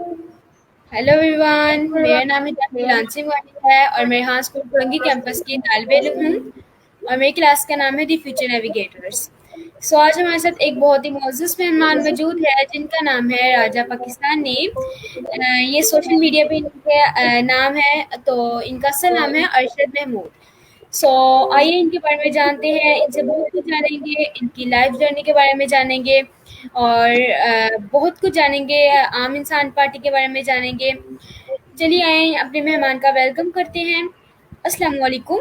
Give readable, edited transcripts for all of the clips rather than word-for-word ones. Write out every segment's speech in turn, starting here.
Hello everyone, मेरा नाम है लांसी वानी है और मैं यहाँ स्कूल कोलंगी कैंपस की तालिबे इल्म हूँ और मेरी क्लास का नाम है दी फ्यूचर नेविगेटर्स। आज हमारे साथ एक बहुत ही मोअज़्ज़ज़ मेहमान मौजूद है जिनका नाम है राजा पाकिस्तानी। ये सोशल मीडिया पे इनके नाम है, तो इनका असल नाम है अरशद महमूद। सो आइए इनके बारे में जानते हैं, इनसे बहुत कुछ जानेंगे, इनकी लाइफ जर्नी के बारे में जानेंगे और बहुत कुछ जानेंगे, आम इंसान पार्टी के बारे में जानेंगे। चलिए आए अपने मेहमान का वेलकम करते हैं। अस्सलाम वालेकुम।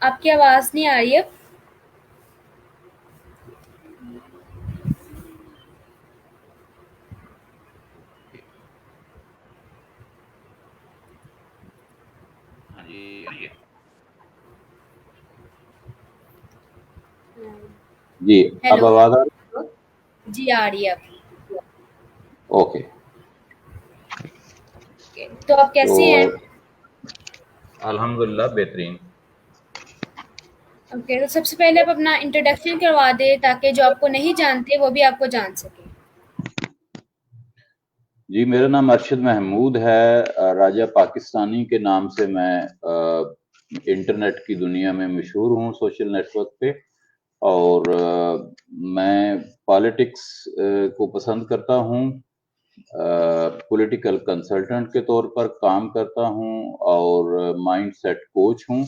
आपकी आवाज़ नहीं आ रही है। हाँ जी। जी, अब हेलो। आवाज आ रही है? जी आ रही है अब। ओके। तो आप कैसे हैं? तो अल्हम्दुलिल्लाह बेहतरीन। ओके, तो सबसे पहले आप अपना इंट्रोडक्शन करवा दें ताकि जो आपको नहीं जानते वो भी आपको जान सके। जी, मेरा नाम अरशद महमूद है। राजा पाकिस्तानी के नाम से मैं इंटरनेट की दुनिया में मशहूर हूँ, सोशल नेटवर्क पे। और मैं पॉलिटिक्स को पसंद करता हूँ। पॉलिटिकल कंसल्टेंट के तौर पर काम करता हूँ और माइंडसेट कोच हूँ।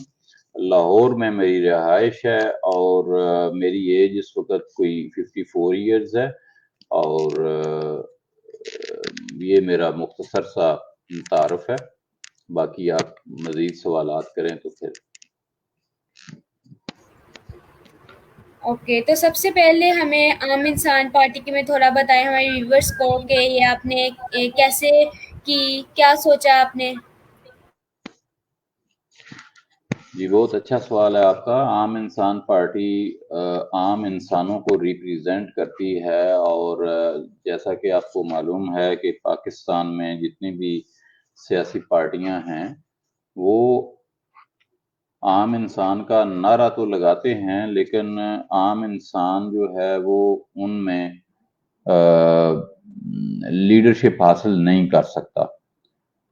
लाहौर में मेरी रिहाइश है और मेरी एज इस वक्त कोई 54 इयर्स है। और ये मेरा मुख्तसर सा तारुफ है। बाकी आप मजीद सवालात करें तो फिर। ओके, तो सबसे पहले हमें आम इंसान पार्टी के में थोड़ा बताएं हमारे व्यूवर्स को कि ये आपने कैसे की, क्या सोचा आपने। जी, बहुत अच्छा सवाल है आपका। आम इंसान पार्टी आम इंसानों को रिप्रेजेंट करती है और जैसा कि आपको मालूम है कि पाकिस्तान में जितनी भी सियासी पार्टियां हैं वो आम इंसान का नारा तो लगाते हैं, लेकिन आम इंसान जो है वो उनमें लीडरशिप हासिल नहीं कर सकता।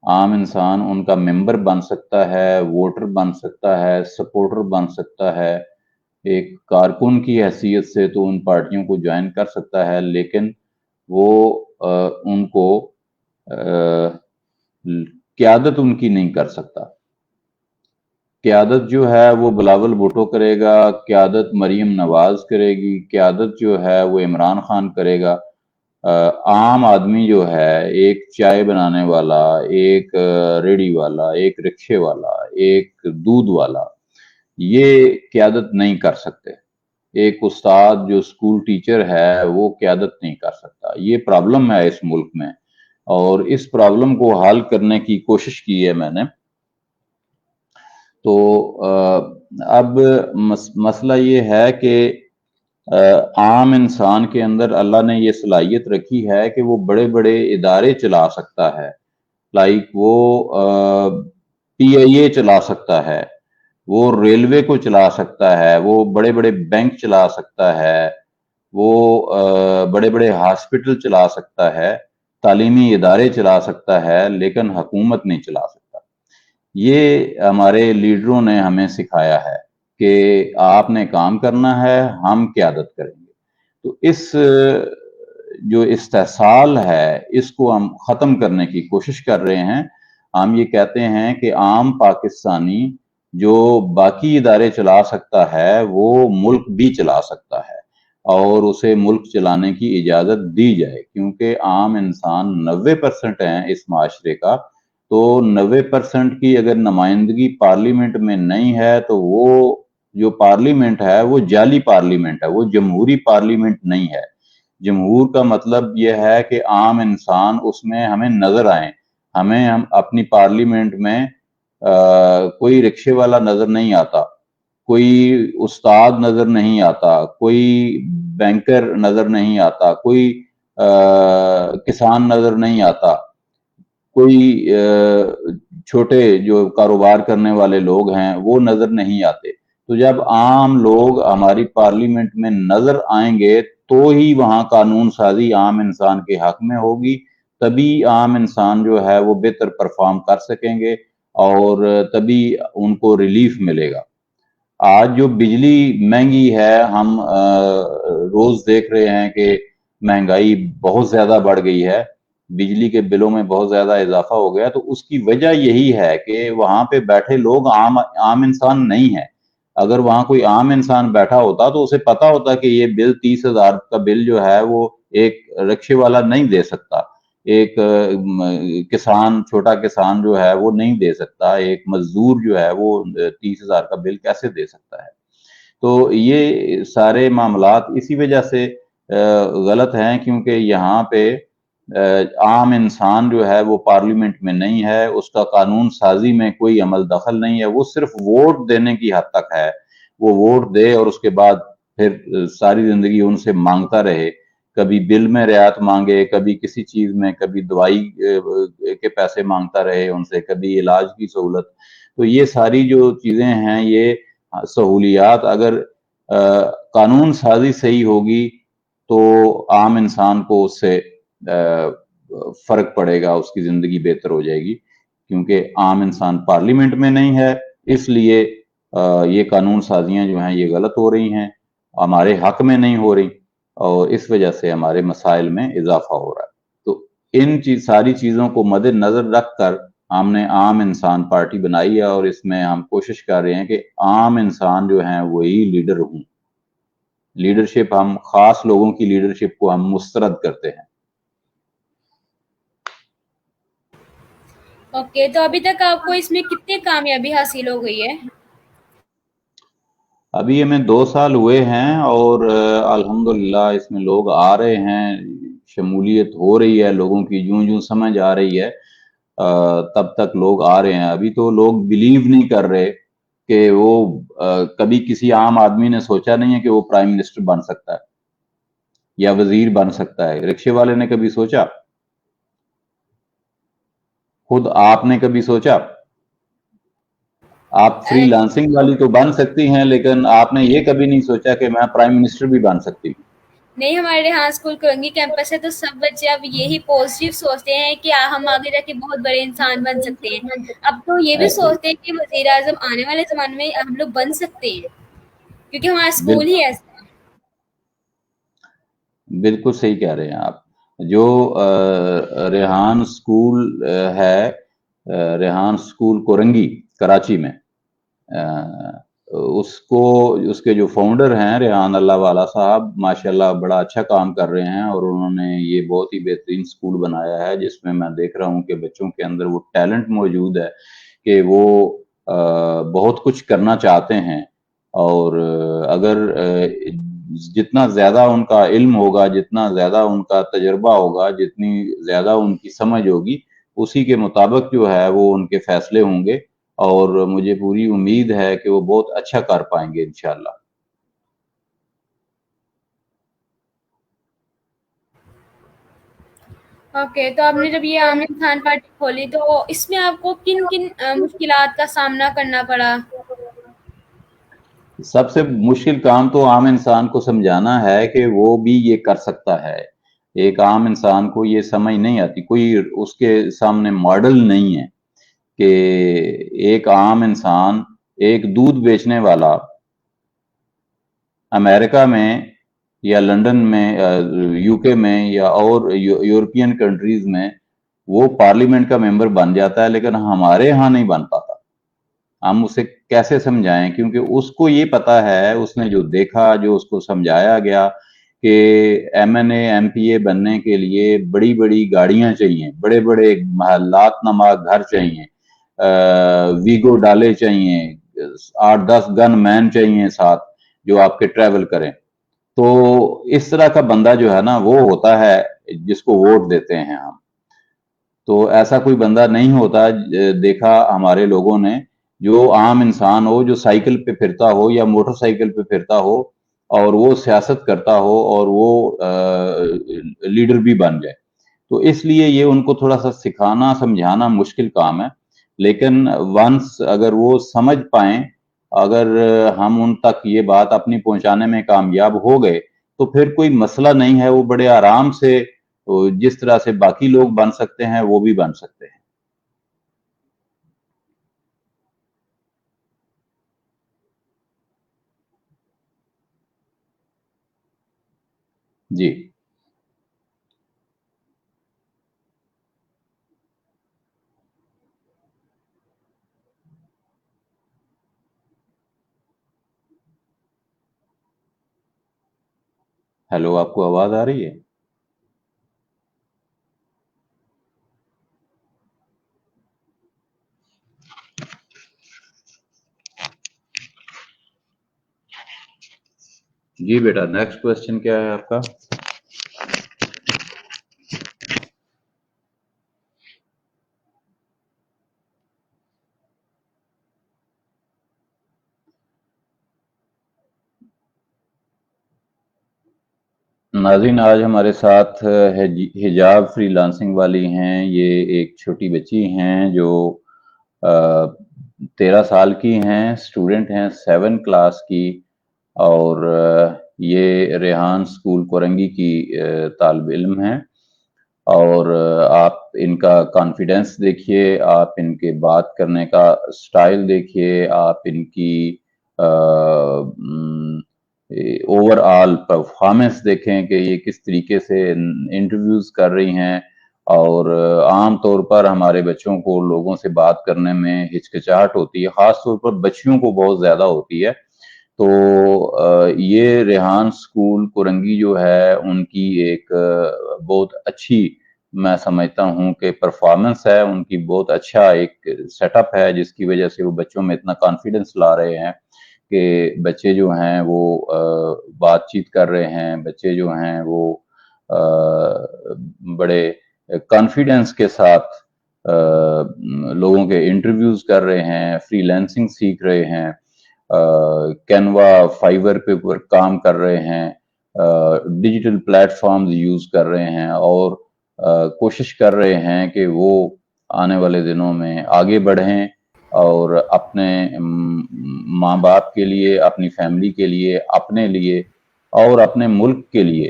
आम इंसान उनका मेंबर बन सकता है, वोटर बन सकता है, सपोर्टर बन सकता है, एक कारकुन की हैसियत से तो उन पार्टियों को ज्वाइन कर सकता है, लेकिन वो उनको क्यादत उनकी नहीं कर सकता। क्यादत जो है वो बिलावल भुट्टो करेगा, क्यादत मरीम नवाज करेगी, क्यादत जो है वो इमरान खान करेगा। आम आदमी जो है, एक चाय बनाने वाला, एक रेडी वाला, एक रिक्शे वाला, एक दूध वाला, ये क्यादत नहीं कर सकते। एक उस्ताद जो स्कूल टीचर है वो क्यादत नहीं कर सकता। ये प्रॉब्लम है इस मुल्क में और इस प्रॉब्लम को हल करने की कोशिश की है मैंने। तो अब मसला ये है कि आम इंसान के अंदर अल्लाह ने ये सलाहियत रखी है कि वो बड़े बड़े इदारे चला सकता है। लाइक वो PIA चला सकता है, वो रेलवे को चला सकता है, वो बड़े बड़े बैंक चला सकता है, वो बड़े बड़े हॉस्पिटल चला सकता है, तालीमी इदारे चला सकता है, लेकिन हुकूमत नहीं चला सकता। ये हमारे लीडरों ने हमें सिखाया है कि आपने काम करना है, हम क़यादत करेंगे। तो इस जो इस्तेहसाल है, इसको हम ख़त्म करने की कोशिश कर रहे हैं। हम ये कहते हैं कि आम पाकिस्तानी जो बाकी इदारे चला सकता है, वो मुल्क भी चला सकता है और उसे मुल्क चलाने की इजाज़त दी जाए, क्योंकि आम इंसान 90% हैं इस माशरे का। तो 90% की अगर नुमाइंदगी पार्लियामेंट में नहीं है तो वो जो पार्लियामेंट है वो जाली पार्लियामेंट है, वो जमहूरी पार्लियामेंट नहीं है। जमहूर का मतलब यह है कि आम इंसान उसमें हमें नजर आए। हम अपनी पार्लियामेंट में कोई रिक्शे वाला नजर नहीं आता, कोई उस्ताद नजर नहीं आता, कोई बैंकर नजर नहीं आता, कोई किसान नजर नहीं आता, कोई छोटे जो कारोबार करने वाले लोग हैं वो नजर नहीं आते। तो जब आम लोग हमारी पार्लियामेंट में नजर आएंगे तो ही वहां कानून साजी आम इंसान के हक में होगी, तभी आम इंसान जो है वो बेहतर परफॉर्म कर सकेंगे और तभी उनको रिलीफ मिलेगा। आज जो बिजली महंगी है, हम रोज देख रहे हैं कि महंगाई बहुत ज्यादा बढ़ गई है, बिजली के बिलों में बहुत ज्यादा इजाफा हो गया। तो उसकी वजह यही है कि वहां पे बैठे लोग आम इंसान नहीं है। अगर वहां कोई आम इंसान बैठा होता तो उसे पता होता कि ये बिल 30,000 का बिल जो है वो एक रिक्शे वाला नहीं दे सकता, एक किसान, छोटा किसान जो है वो नहीं दे सकता, एक मजदूर जो है वो 30,000 का बिल कैसे दे सकता है। तो ये सारे मामलात इसी वजह से गलत हैं क्योंकि यहाँ पे आम इंसान जो है वो पार्लियामेंट में नहीं है, उसका कानून साजी में कोई अमल दखल नहीं है, वो सिर्फ वोट देने की हद तक है। वो वोट दे और उसके बाद फिर सारी जिंदगी उनसे मांगता रहे, कभी बिल में रियायत मांगे, कभी किसी चीज में, कभी दवाई के पैसे मांगता रहे उनसे, कभी इलाज की सहूलत। तो ये सारी जो चीजें हैं, ये सहूलियात अगर कानून साजी सही होगी तो आम इंसान को उससे फर्क पड़ेगा, उसकी जिंदगी बेहतर हो जाएगी। क्योंकि आम इंसान पार्लियामेंट में नहीं है, इसलिए ये कानून साजियां जो हैं ये गलत हो रही हैं, हमारे हक में नहीं हो रही और इस वजह से हमारे मसाइल में इजाफा हो रहा है। तो इन सारी चीजों को मद्देनजर रखकर हमने आम इंसान पार्टी बनाई है और इसमें हम कोशिश कर रहे हैं कि आम इंसान जो हैं वही लीडर हों। लीडरशिप, हम खास लोगों की लीडरशिप को हम मुस्तरद करते हैं। ओके, तो अभी तक आपको इसमें कितनी कामयाबी हासिल हो गई है? अभी हमें 2 साल हुए हैं और अल्हम्दुलिल्लाह इसमें लोग आ रहे हैं, शमूलियत हो रही है लोगों की, यूं समझ आ रही है, तब तक लोग आ रहे हैं। अभी तो लोग बिलीव नहीं कर रहे कि वो कभी किसी आम आदमी ने सोचा नहीं है कि वो प्राइम मिनिस्टर बन सकता है या वजीर बन सकता है। रिक्शे वाले ने कभी सोचा? खुद आपने कभी सोचा? आप फ्रीलांसिंग वाली तो बन सकती हैं, लेकिन आपने ये कभी नहीं सोचा कि मैं प्राइम मिनिस्टर भी बन सकती हूँ। नहीं, हमारे यहाँ स्कूल कोरंगी कैंपस है तो सब बच्चे अब यही पॉजिटिव सोचते हैं कि हम आगे जाके बहुत बड़े इंसान बन सकते हैं। अब तो ये भी ऐसे सोचते हैं कि वज़ीर आज़म आने वाले ज़माने में हम लोग बन सकते हैं, क्योंकि हमारा स्कूल बिल्कुल ही ऐसा है। बिल्कुल सही कह रहे हैं आप। जो रेहान स्कूल है, रेहान स्कूल कोरंगी कराची में, उसको, उसके जो फाउंडर हैं रेहान अल्लाह वाला साहब, माशाल्लाह बड़ा अच्छा काम कर रहे हैं और उन्होंने ये बहुत ही बेहतरीन स्कूल बनाया है जिसमें मैं देख रहा हूँ कि बच्चों के अंदर वो टैलेंट मौजूद है कि वो बहुत कुछ करना चाहते हैं। और अगर जितना ज्यादा उनका इल्म होगा, जितना ज्यादा उनका तजर्बा होगा, जितनी ज्यादा उनकी समझ होगी, उसी के मुताबिक जो है वो उनके फैसले होंगे और मुझे पूरी उम्मीद है कि वो बहुत अच्छा कर पाएंगे इंशाल्लाह। ओके, तो आपने जब ये आम इंसान पार्टी खोली तो इसमें आपको किन-किन मुश्किलात का सामना करना पड़ा? सबसे मुश्किल काम तो आम इंसान को समझाना है कि वो भी ये कर सकता है। एक आम इंसान को ये समझ नहीं आती, कोई उसके सामने मॉडल नहीं है कि एक आम इंसान, एक दूध बेचने वाला अमेरिका में या लंदन में, यूके में या और यूरोपियन कंट्रीज में वो पार्लियामेंट का मेंबर बन जाता है, लेकिन हमारे यहाँ नहीं बन पाता। हम उसे कैसे समझाएं? क्योंकि उसको ये पता है, उसने जो देखा, जो उसको समझाया गया कि एमएनए एमपीए बनने के लिए बड़ी बड़ी गाड़ियां चाहिए, बड़े बड़े महल्लात नमा घर चाहिए, वीगो डाले चाहिए, 8-10 गन मैन चाहिए साथ जो आपके ट्रैवल करें। तो इस तरह का बंदा जो है ना वो होता है जिसको वोट देते हैं हम। तो ऐसा कोई बंदा नहीं होता देखा हमारे लोगों ने, जो आम इंसान हो, जो साइकिल पे फिरता हो या मोटरसाइकिल पे फिरता हो और वो सियासत करता हो और वो लीडर भी बन जाए। तो इसलिए ये उनको थोड़ा सा सिखाना समझाना मुश्किल काम है। لیکن ونس اگر وہ سمجھ پائیں، اگر ہم ان تک یہ بات اپنی پہنچانے میں کامیاب ہو گئے تو پھر کوئی مسئلہ نہیں ہے، وہ بڑے آرام سے جس طرح سے باقی لوگ بن سکتے ہیں وہ بھی بن سکتے ہیں۔ جی ہیلو، آپ کو آواز آ رہی ہے؟ جی بیٹا، نیکسٹ کوسچن کیا ہے آپ کا؟ ناظرین، آج ہمارے ساتھ حجاب فری لانسنگ والی ہیں، یہ ایک چھوٹی بچی ہیں جو 13 سال کی ہیں، اسٹوڈنٹ ہیں 7 کلاس کی، اور یہ ریحان اسکول کورنگی کی طالب علم ہیں۔ اور آپ ان کا کانفیڈنس دیکھیے، آپ ان کے بات کرنے کا سٹائل دیکھیے، آپ ان کی اوور آل پرفارمنس دیکھیں کہ یہ کس طریقے سے انٹرویوز کر رہی ہیں۔ اور عام طور پر ہمارے بچوں کو لوگوں سے بات کرنے میں ہچکچاہٹ ہوتی ہے، خاص طور پر بچیوں کو بہت زیادہ ہوتی ہے۔ تو یہ ریحان اسکول کورنگی جو ہے ان کی ایک بہت اچھی، میں سمجھتا ہوں کہ پرفارمنس ہے ان کی، بہت اچھا ایک سیٹ اپ ہے جس کی وجہ سے وہ بچوں میں اتنا کانفیڈنس لا رہے ہیں کہ بچے جو ہیں وہ بات چیت کر رہے ہیں، بچے جو ہیں وہ بڑے کانفیڈنس کے ساتھ لوگوں کے انٹرویوز کر رہے ہیں، فری لانسنگ سیکھ رہے ہیں، کینوا فائیور پہ کام کر رہے ہیں، ڈیجیٹل پلیٹ فارمز یوز کر رہے ہیں، اور کوشش کر رہے ہیں کہ وہ آنے والے دنوں میں آگے بڑھیں اور اپنے ماں باپ کے لیے، اپنی فیملی کے لیے، اپنے لیے اور اپنے ملک کے لیے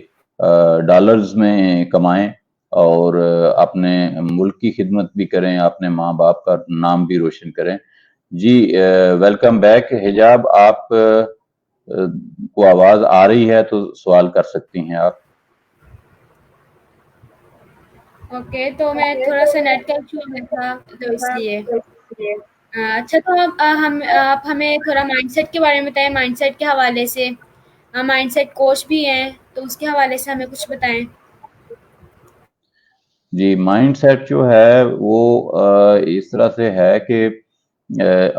ڈالرز میں کمائیں اور اپنے ملک کی خدمت بھی کریں، اپنے ماں باپ کا نام بھی روشن کریں۔ جی ویلکم بیک حجاب، آپ کو آواز آ رہی ہے تو سوال کر سکتی ہیں آپ۔ اوکے، تو میں تھوڑا سا نیٹ کا ایشو ہو گیا تھا تو اس لیے اچھا، تو آپ ہمیں تھوڑا مائنڈ سیٹ کے بارے میں بتائیں، مائنڈ سیٹ کے حوالے سے، مائنڈ سیٹ کوچ بھی ہیں تو اس کے حوالے سے ہمیں کچھ بتائیں۔ جی مائنڈ سیٹ جو ہے وہ اس طرح سے ہے کہ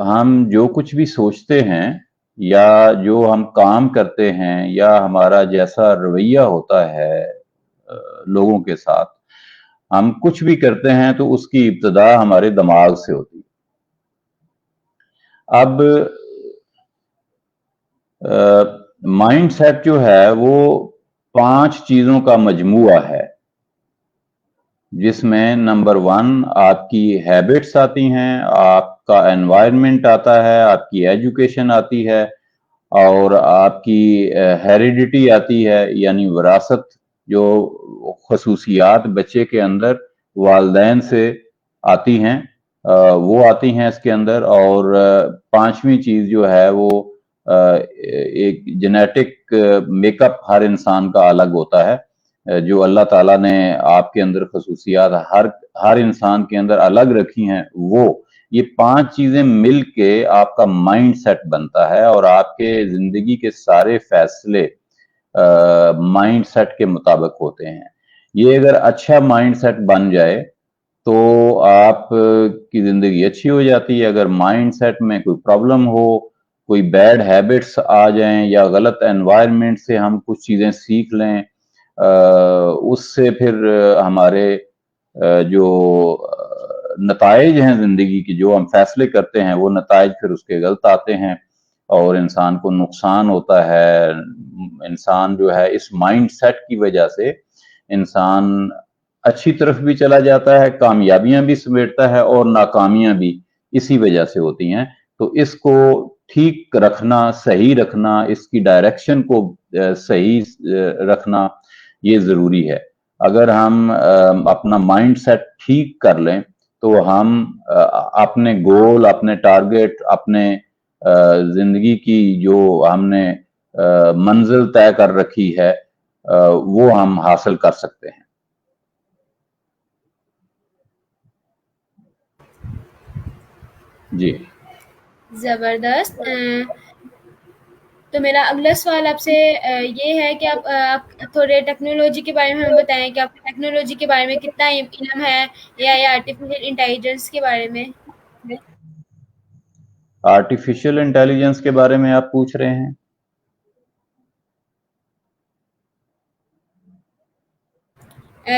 ہم جو کچھ بھی سوچتے ہیں یا جو ہم کام کرتے ہیں یا ہمارا جیسا رویہ ہوتا ہے لوگوں کے ساتھ، ہم کچھ بھی کرتے ہیں تو اس کی ابتدا ہمارے دماغ سے ہوتی ہے۔ اب مائنڈ سیٹ جو ہے وہ 5 چیزوں کا مجموعہ ہے، جس میں نمبر 1 آپ کی ہیبٹس آتی ہیں، آپ کا انوائرمنٹ آتا ہے، آپ کی ایجوکیشن آتی ہے، اور آپ کی ہیریڈیٹی آتی ہے، یعنی وراثت، جو خصوصیات بچے کے اندر والدین سے آتی ہیں وہ آتی ہیں اس کے اندر۔ اور 5ویں چیز جو ہے وہ ایک جینیٹک میک اپ ہر انسان کا الگ ہوتا ہے، جو اللہ تعالیٰ نے آپ کے اندر خصوصیات ہر انسان کے اندر الگ رکھی ہیں، وہ یہ 5 چیزیں مل کے آپ کا مائنڈ سیٹ بنتا ہے، اور آپ کے زندگی کے سارے فیصلے مائنڈ سیٹ کے مطابق ہوتے ہیں۔ یہ اگر اچھا مائنڈ سیٹ بن جائے تو آپ کی زندگی اچھی ہو جاتی ہے۔ اگر مائنڈ سیٹ میں کوئی پرابلم ہو، کوئی بیڈ ہیبٹس آ جائیں یا غلط انوائرمنٹ سے ہم کچھ چیزیں سیکھ لیں، اس سے پھر ہمارے جو نتائج ہیں زندگی کی، جو ہم فیصلے کرتے ہیں، وہ نتائج پھر اس کے غلط آتے ہیں اور انسان کو نقصان ہوتا ہے۔ انسان جو ہے اس مائنڈ سیٹ کی وجہ سے انسان اچھی طرف بھی چلا جاتا ہے، کامیابیاں بھی سمیٹتا ہے اور ناکامیاں بھی، इसी वजह से होती हैं। तो इसको ठीक रखना, सही रखना, इसकी डायरेक्शन को सही रखना ये ज़रूरी है। अगर हम अपना माइंड सेट ठीक कर लें तो हम अपने गोल, अपने टारगेट, अपने ज़िंदगी की जो हमने मंजिल तय कर रखी है वो हम हासिल कर सकते हैं। जी ज़बरदस्त। तो मेरा अगला सवाल आपसे ये है कि आप थोड़े टेक्नोलॉजी के बारे में हमें बताएं कि आपको टेक्नोलॉजी के बारे में कितना इल्म है, या आर्टिफिशियल इंटेलिजेंस के बारे में। आर्टिफिशियल इंटेलिजेंस के बारे में आप पूछ रहे हैं?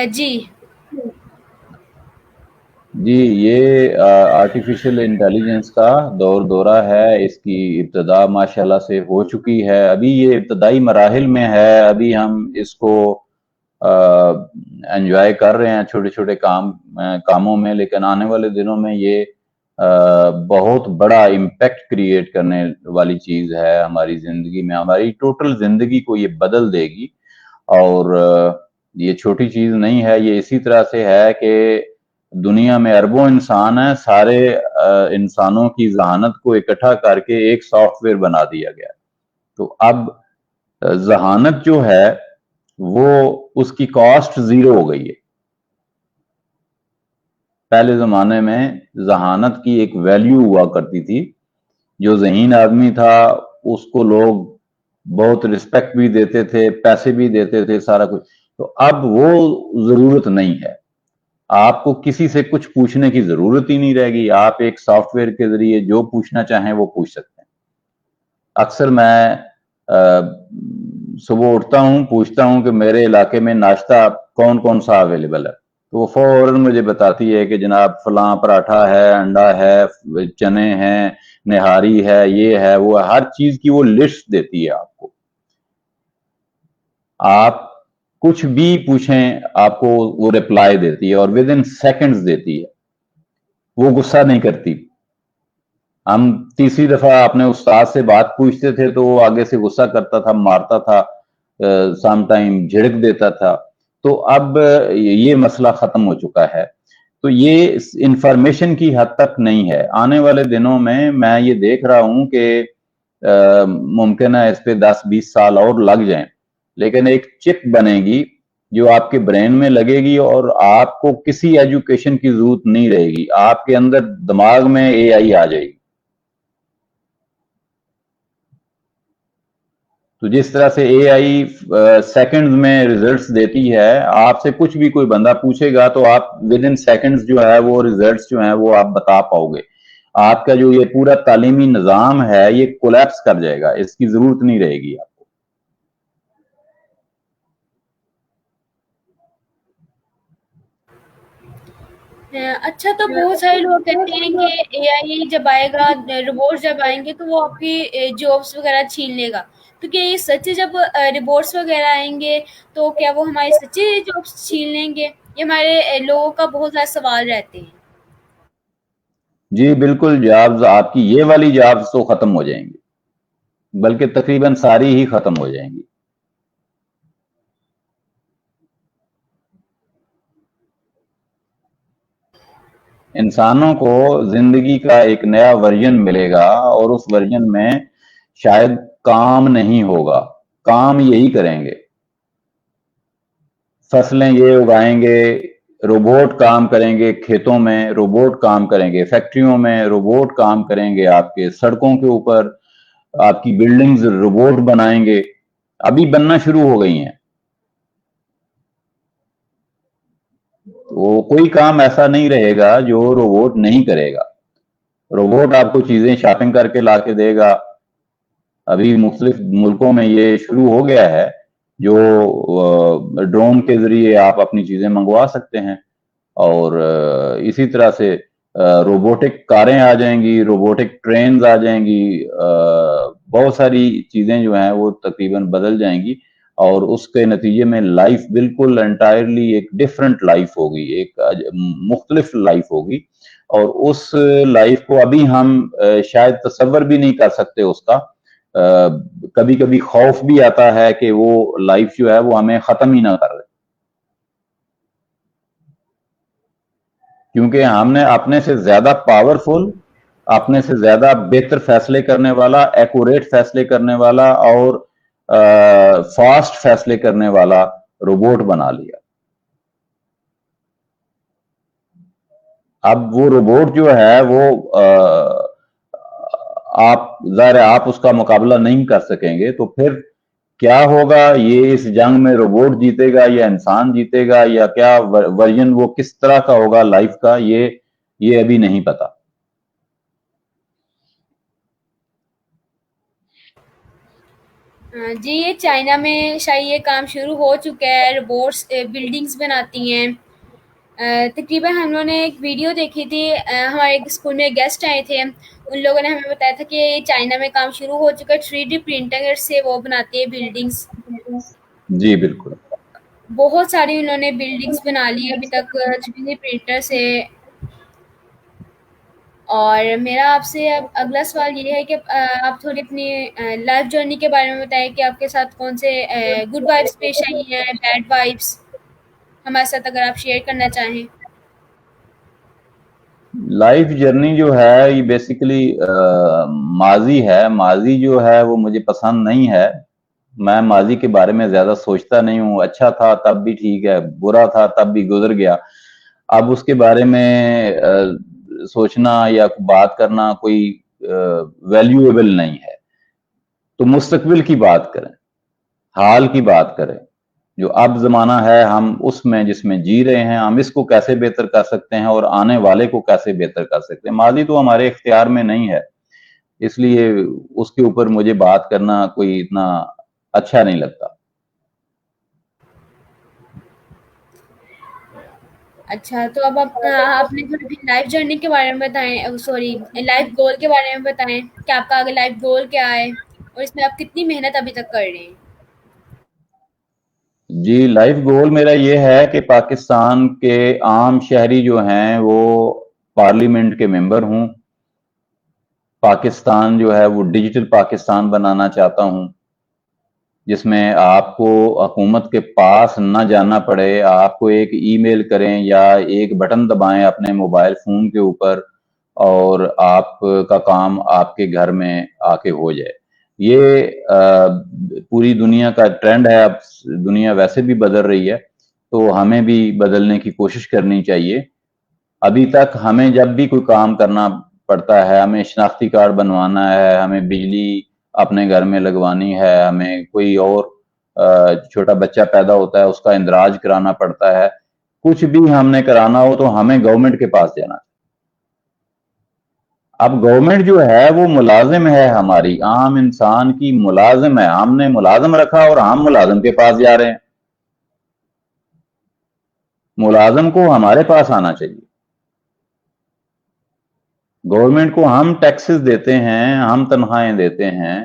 जी। जी, ये आर्टिफिशियल इंटेलिजेंस का दौर दौरा है। इसकी इब्तदा माशाल्लाह से हो चुकी है। अभी ये इब्तदाई मराहिल में है। अभी हम इसको एंजॉय कर रहे हैं छोटे छोटे कामों में, लेकिन आने वाले दिनों में ये बहुत बड़ा इम्पैक्ट क्रिएट करने वाली चीज है हमारी जिंदगी में। हमारी टोटल जिंदगी को ये बदल देगी। और ये छोटी चीज नहीं है। ये इसी तरह से है कि दुनिया में अरबों इंसान हैं, सारे इंसानों की जहानत को इकट्ठा करके एक सॉफ्टवेयर बना दिया गया। तो अब जहानत जो है वो उसकी कॉस्ट जीरो हो गई है। पहले जमाने में जहानत की एक वैल्यू हुआ करती थी। जो ज़हीन आदमी था उसको लोग बहुत रिस्पेक्ट भी देते थे, पैसे भी देते थे, सारा कुछ। तो अब वो जरूरत नहीं है। आपको किसी से कुछ पूछने की जरूरत ही नहीं रहेगी। आप एक सॉफ्टवेयर के जरिए जो पूछना चाहें वो पूछ सकते हैं। अक्सर मैं सुबह उठता हूं, पूछता हूं कि मेरे इलाके में नाश्ता कौन कौन सा अवेलेबल है, तो वो फौरन मुझे बताती है कि जनाब फलां पराठा है, अंडा है, चने हैं, निहारी है, ये है, वो हर चीज की वो लिस्ट देती है आपको। आप कुछ भी पूछें आपको वो रिप्लाई देती है और विद इन सेकेंड्स देती है। वो गुस्सा नहीं करती। हम तीसरी दफा अपने उस्ताद से बात पूछते थे तो वो आगे से गुस्सा करता था, मारता था, सम टाइम झिड़क देता था। तो अब ये मसला खत्म हो चुका है। तो ये इंफॉर्मेशन की हद तक नहीं है। आने वाले दिनों में मैं ये देख रहा हूं कि मुमकिन है इस पे 10-20 साल और लग जाएं, लेकिन एक चिप बनेगी जो आपके ब्रेन में लगेगी और आपको किसी एजुकेशन की जरूरत नहीं रहेगी। आपके अंदर दिमाग में एआई आ जाएगी। तो जिस तरह से एआई सेकंड्स में रिजल्ट्स देती है, आपसे कुछ भी कोई बंदा पूछेगा तो आप विद इन सेकंड्स जो है वो रिजल्ट्स जो है वो आप बता पाओगे। आपका जो ये पूरा तालीमी निजाम है ये कोलैप्स कर जाएगा। इसकी जरूरत नहीं रहेगी आपको। अच्छा, तो बहुत सारे लोग कहते हैं कि एआई जब आएगा, रोबोट्स जब आएंगे तो वो आपकी जॉब्स वगैरह छीन लेगा। तो क्या ये सच है? जब रोबोट्स वगैरह आएंगे तो क्या वो हमारी सच्ची जॉब्स छीन लेंगे? ये हमारे लोगों का बहुत ज़्यादा सवाल रहते हैं। जी बिल्कुल, जॉब्स आपकी ये वाली जॉब्स तो खत्म हो जाएंगी, बल्कि तकरीबन सारी ही खत्म हो जाएंगी। इंसानों को जिंदगी का एक नया वर्जन मिलेगा और उस वर्जन में शायद काम नहीं होगा, काम यही करेंगे। फसलें ये उगाएंगे, रोबोट काम करेंगे, खेतों में रोबोट काम करेंगे, फैक्ट्रियों में रोबोट काम करेंगे, आपके सड़कों के ऊपर आपकी बिल्डिंग्स रोबोट बनाएंगे। अभी बनना शुरू हो गई हैं। तो कोई काम ऐसा नहीं रहेगा जो रोबोट नहीं करेगा। रोबोट आपको चीजें शॉपिंग करके ला के देगा। अभी मुख्तलिफ मुल्कों में ये शुरू हो गया है, जो ड्रोन के जरिए आप अपनी चीजें मंगवा सकते हैं। और इसी तरह से रोबोटिक कारें आ जाएंगी, रोबोटिक ट्रेन्स आ जाएंगी। बहुत सारी चीजें जो हैं वो तकरीबन बदल जाएंगी और उसके नतीजे में लाइफ बिल्कुल एंटायरली एक डिफरेंट लाइफ होगी, एक मुख्तलिफ लाइफ होगी। اور اس لائف کو ابھی ہم شاید تصور بھی نہیں کر سکتے اس کا. کبھی کبھی خوف بھی آتا ہے کہ وہ لائف جو ہے وہ ہمیں ختم ہی نہ کر دے, کیونکہ ہم نے اپنے سے زیادہ پاورفل, اپنے سے زیادہ بہتر فیصلے کرنے والا, ایکوریٹ فیصلے کرنے والا اور فاسٹ فیصلے کرنے والا روبوٹ بنا لیا. اب وہ روبوٹ جو ہے وہ آپ ظاہر ہے آپ اس کا مقابلہ نہیں کر سکیں گے, تو پھر کیا ہوگا, یہ اس جنگ میں روبوٹ جیتے گا یا انسان جیتے گا, یا کیا ورژن وہ کس طرح کا ہوگا لائف کا, یہ ابھی نہیں پتا. جی یہ چائنا میں شاید یہ کام شروع ہو چکا ہے, روبوٹس بلڈنگز بناتی ہیں. تقریباً ہم لوگوں نے ایک ویڈیو دیکھی تھی, ہمارے اسکول میں گیسٹ آئے تھے, ان لوگوں نے ہمیں بتایا تھا کہ چائنا میں کام شروع ہو چکا ہے, 3D پرنٹر سے وہ بناتی ہے بلڈنگز. جی بالکل. بہت ساری انہوں نے بلڈنگز بنا لی ابھی تک 3D پرنٹر سے. اور میرا آپ سے اب اگلا سوال یہ ہے کہ آپ تھوڑی اپنی لائف جرنی کے بارے میں بتائیں کہ آپ کے ساتھ کون سے گڈ وائبس پیش آئی ہیں, بیڈ وائبس ہمارے ساتھ اگر آپ شیئر کرنا چاہیں. لائف جرنی جو ہے یہ بیسیکلی ماضی ہے. ماضی جو ہے وہ مجھے پسند نہیں ہے, میں ماضی کے بارے میں زیادہ سوچتا نہیں ہوں. اچھا تھا تب بھی ٹھیک ہے, برا تھا تب بھی گزر گیا. اب اس کے بارے میں سوچنا یا بات کرنا کوئی ویلیویبل نہیں ہے. تو مستقبل کی بات کریں, حال کی بات کریں, جو اب زمانہ ہے ہم اس میں جس میں جی رہے ہیں, ہم اس کو کیسے بہتر کر سکتے ہیں اور آنے والے کو کیسے بہتر کر سکتے ہیں. ماضی تو ہمارے اختیار میں نہیں ہے, اس لیے اس کے اوپر مجھے بات کرنا کوئی اتنا اچھا نہیں لگتا. اچھا, تو اب آپ نے تھوڑی لائف جرنی کے بارے میں بتائیں, سوری لائف گول کے بارے میں بتائیں کہ آپ کا آگے لائف گول کیا ہے اور اس میں آپ کتنی محنت ابھی تک کر رہے ہیں. جی لائف گول میرا یہ ہے کہ پاکستان کے عام شہری جو ہیں وہ پارلیمنٹ کے ممبر ہوں. پاکستان جو ہے وہ ڈیجیٹل پاکستان بنانا چاہتا ہوں, جس میں آپ کو حکومت کے پاس نہ جانا پڑے, آپ کو ایک ای میل کریں یا ایک بٹن دبائیں اپنے موبائل فون کے اوپر اور آپ کا کام آپ کے گھر میں آ کے ہو جائے. یہ پوری دنیا کا ٹرینڈ ہے, اب دنیا ویسے بھی بدل رہی ہے, تو ہمیں بھی بدلنے کی کوشش کرنی چاہیے. ابھی تک ہمیں جب بھی کوئی کام کرنا پڑتا ہے, ہمیں شناختی کارڈ بنوانا ہے, ہمیں بجلی اپنے گھر میں لگوانی ہے, ہمیں کوئی اور چھوٹا بچہ پیدا ہوتا ہے اس کا اندراج کرانا پڑتا ہے, کچھ بھی ہم نے کرانا ہو تو ہمیں گورنمنٹ کے پاس جانا. اب گورنمنٹ جو ہے وہ ملازم ہے, ہماری عام انسان کی ملازم ہے. ہم نے ملازم رکھا اور ہم ملازم کے پاس جا رہے ہیں. ملازم کو ہمارے پاس آنا چاہیے. گورنمنٹ کو ہم ٹیکسز دیتے ہیں, ہم تنخواہیں دیتے ہیں,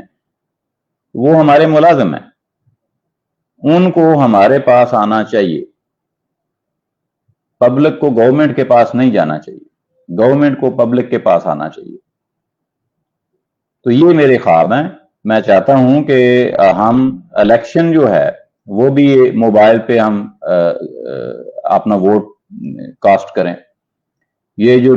وہ ہمارے ملازم ہیں, ان کو ہمارے پاس آنا چاہیے. پبلک کو گورنمنٹ کے پاس نہیں جانا چاہیے, گورنمنٹ کو پبلک کے پاس آنا چاہیے. تو یہ میرے خواب ہیں. میں چاہتا ہوں کہ ہم الیکشن جو ہے وہ بھی موبائل پہ ہم اپنا ووٹ کاسٹ کریں. یہ جو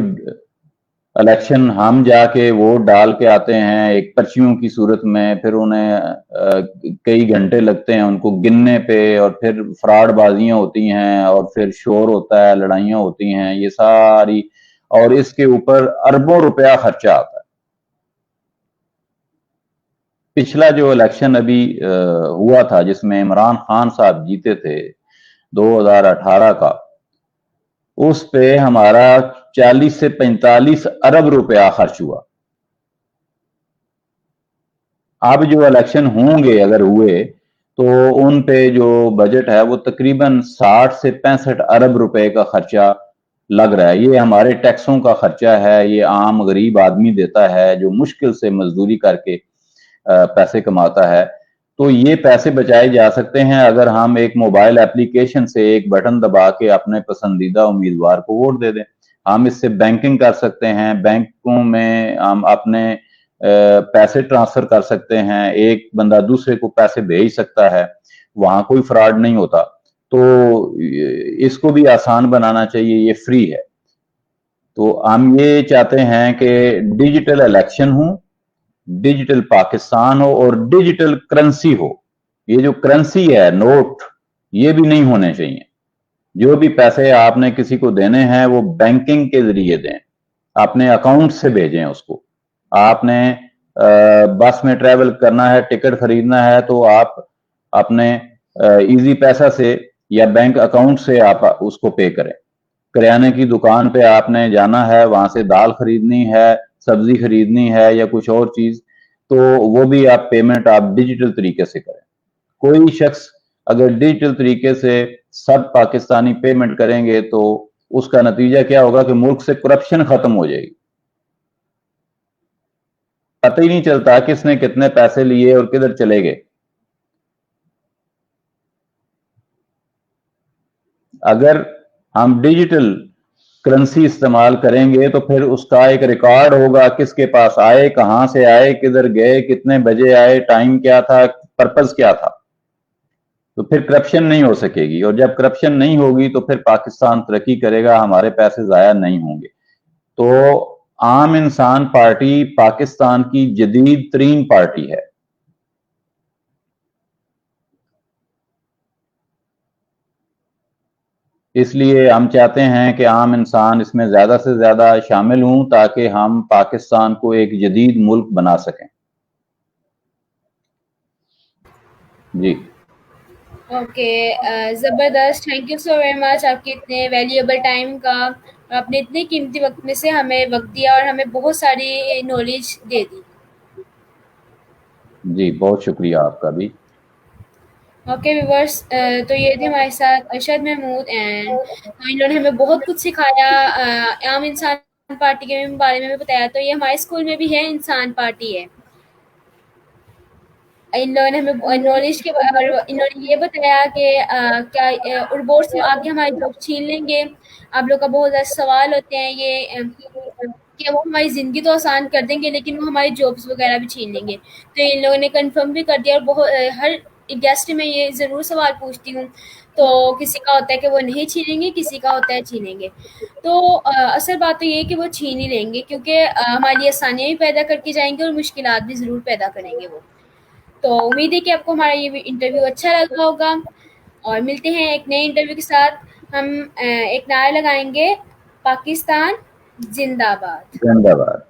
الیکشن ہم جا کے ووٹ ڈال کے آتے ہیں ایک پرچیوں کی صورت میں, پھر انہیں کئی گھنٹے لگتے ہیں ان کو گننے پہ, اور پھر فراڈ بازیاں ہوتی ہیں, اور پھر شور ہوتا ہے, لڑائیاں ہوتی ہیں, یہ ساری, اور اس کے اوپر اربوں روپیہ خرچہ آتا ہے. پچھلا جو الیکشن ابھی ہوا تھا جس میں عمران خان صاحب جیتے تھے 2018 کا, اس پہ ہمارا 40 سے 45 ارب روپیہ خرچ ہوا. اب جو الیکشن ہوں گے اگر ہوئے تو ان پہ جو بجٹ ہے وہ تقریباً 60 سے 65 ارب روپے کا خرچہ لگ رہا ہے. یہ ہمارے ٹیکسوں کا خرچہ ہے, یہ عام غریب آدمی دیتا ہے جو مشکل سے مزدوری کر کے پیسے کماتا ہے. تو یہ پیسے بچائے جا سکتے ہیں اگر ہم ایک موبائل اپلیکیشن سے ایک بٹن دبا کے اپنے پسندیدہ امیدوار کو ووٹ دے دیں. हम इससे बैंकिंग कर सकते हैं, बैंकों में हम अपने पैसे ट्रांसफर कर सकते हैं, एक बंदा दूसरे को पैसे भेज सकता है, वहां कोई फ्रॉड नहीं होता। तो इसको भी आसान बनाना चाहिए, ये फ्री है। तो हम ये चाहते हैं कि डिजिटल इलेक्शन हो, डिजिटल पाकिस्तान हो और डिजिटल करेंसी हो। ये जो करेंसी है, नोट, ये भी नहीं होने चाहिए। जो भी पैसे आपने किसी को देने हैं वो बैंकिंग के जरिए दें, अपने अकाउंट से भेजें उसको। आपने बस में ट्रेवल करना है, टिकट खरीदना है, तो आप अपने इजी पैसा से या बैंक अकाउंट से आप उसको पे करें। करियाने की दुकान पे आपने जाना है, वहां से दाल खरीदनी है, सब्जी खरीदनी है या कुछ और चीज, तो वो भी आप पेमेंट आप डिजिटल तरीके से करें। कोई शख्स अगर डिजिटल तरीके से सब पाकिस्तानी पेमेंट करेंगे तो उसका नतीजा क्या होगा कि मुल्क से करप्शन खत्म हो जाएगी। पता ही नहीं चलता किसने कितने पैसे लिए और किधर चले गए। अगर हम डिजिटल करेंसी इस्तेमाल करेंगे तो फिर उसका एक रिकॉर्ड होगा, किसके पास आए, कहां से आए, किधर गए, कितने बजे आए, टाइम क्या था, पर्पस क्या था। तो फिर करप्शन नहीं हो सकेगी, और जब करप्शन नहीं होगी तो फिर पाकिस्तान तरक्की करेगा, हमारे पैसे जाया नहीं होंगे। तो आम इंसान पार्टी पाकिस्तान की जदीद तरीन पार्टी है। इसलिए हम चाहते हैं कि आम इंसान इसमें ज्यादा से ज्यादा शामिल हों ताकि हम पाकिस्तान को एक जदीद मुल्क बना सकें। जी ओके, ज़बरदस्त। Thank you so very much आपके इतने वैल्यूएबल टाइम का, और आपने इतने कीमती वक्त में से हमें वक्त दिया और हमें बहुत सारी नॉलेज दे दी। जी, बहुत शुक्रिया आपका भी। ओके व्यूवर्स, तो ये थे हमारे साथ अरशद महमूद, एंड इन्होंने हमें बहुत कुछ सिखाया। आम इंसान पार्टी के बारे में हमें बताया। तो ये हमारे स्कूल में भी है, इंसान पार्टी है। इन लोगों ने हमें नॉलेज के और इन्होंने ये बताया कि क्या रोबोट्स आगे हमारी जॉब छीन लेंगे। आप लोग का बहुत ज़्यादा सवाल होते हैं ये, कि वो हमारी ज़िंदगी तो आसान कर देंगे लेकिन वो हमारी जॉब्स वगैरह भी छीन लेंगे। तो इन लोगों ने कंफर्म भी कर दिया, और बहुत हर गेस्ट में ये ज़रूर सवाल पूछती हूँ। तो किसी का होता है कि वो नहीं छीनेंगे, किसी का होता है छीनेंगे। तो असल बात तो ये है कि वो छीन ही लेंगे, क्योंकि हमारी लिए आसानियाँ भी पैदा करके जाएंगे और मुश्किलात भी ज़रूर पैदा करेंगे वो। तो उम्मीद है कि आपको हमारा ये इंटरव्यू अच्छा लगा होगा, और मिलते हैं एक नए इंटरव्यू के साथ। हम एक नारा लगाएंगे, पाकिस्तान जिंदाबाद। धन्यवाद।